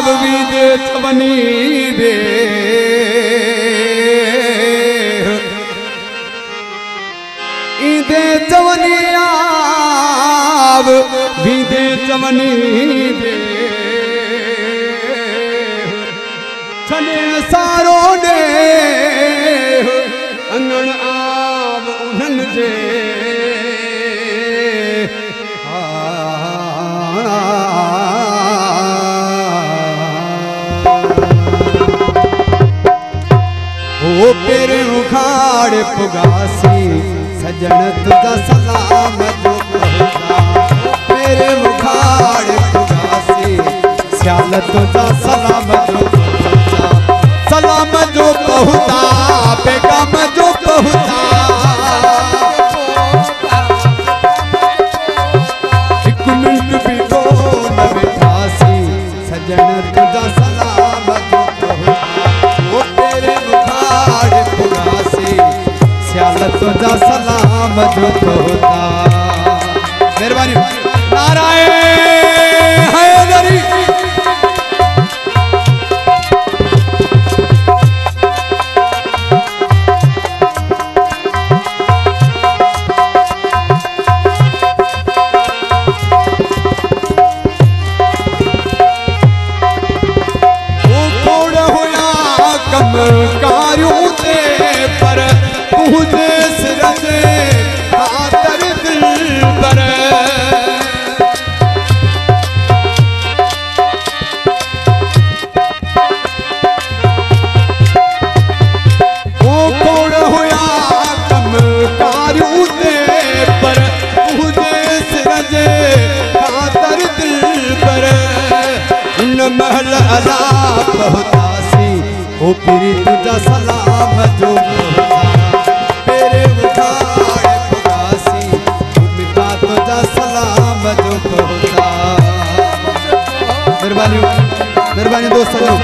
विदे चवनी दे ईदे चवनी आव विदे चवनी दे छने सारो दे अंगण आव उन्हन जे ओ पेरे उखाड़ पुगासी सजन तुझा सलाम जो कहता पेरे उखाड़ पुगासी स्याल तुझा सलाम जो कहता सलाम जो कहता पैगाम जो कहता एक मिनट भी को न बैठासी सजन तुझा सलाम जो कहता ओ पेरे उखाड़ पुगासी स्याल तुझा सलाम जो कहता। मेहरबानी नारायण हैदरी कारियों ते पर तुझे सिरजे खातर दिल पर वो कौन होया कम कारियों ते पर तुझे सिरजे खातर दिल पर उन महल अला पहुंचासी ओ पीरी तुझा सलाम जो कहता तेरे उखाड़ पुगासी उनका तुझा सलाम जो कहता। मेहरबानी दोस्तों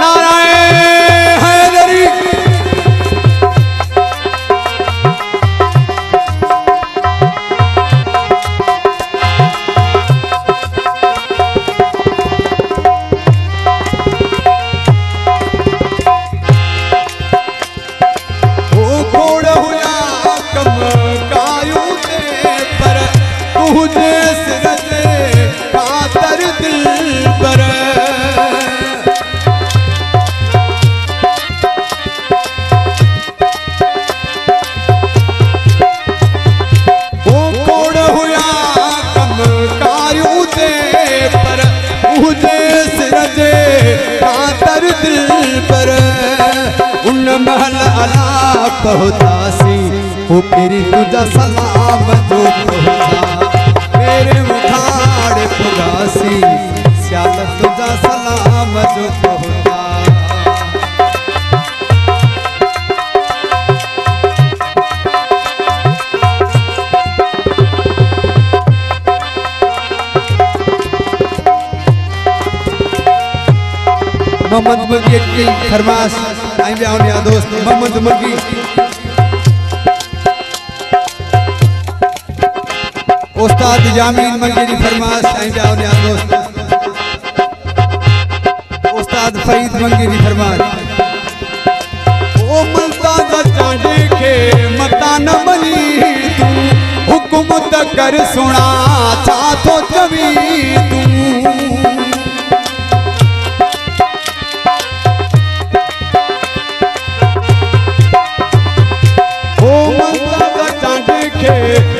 नारायण हैदरी महल अला पहुंचासी ओ पीरी तुझा सलाम जो कहता मेरे उखाड़ पुगासी स्याल तुझा सलाम जो कहता। मोहम्मद मुर्गी की फरमाश आई भी आओ दोस्त मोहम्मद मुर्गी उस्ताद जामीन मुर्गी की फरमाश आई भी आओ दोस्त उस्ताद फरीद मुर्गी की फरमाश ओ मलता चांदे के मता न बनी तू हुक्म त कर सुना छा तो चवी तू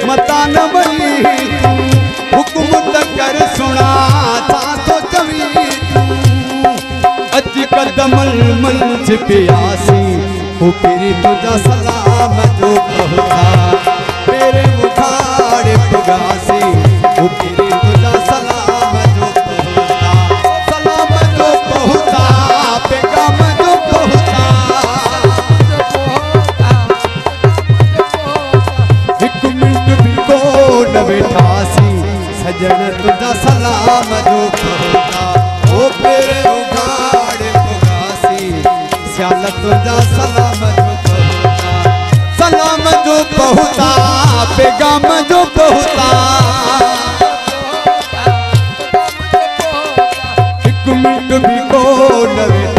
मता न बनी हुक्म त कर सुना था तो चवी अज कदमल मंच प्यासी ओ पीरी तुझा सलाम जो कहता तेरे उखाड़ पुगासी ओ पीरी तुझा सलाम जो कहता सलाम जो कहता पैगाम जो कहता बैठासी सजन तुझा सलाम जो कहता ओ पेरे उखाड़ पुगासी स्याल तुझा सलाम जो कहता सलाम जो कहता पैगाम जो कहता लवे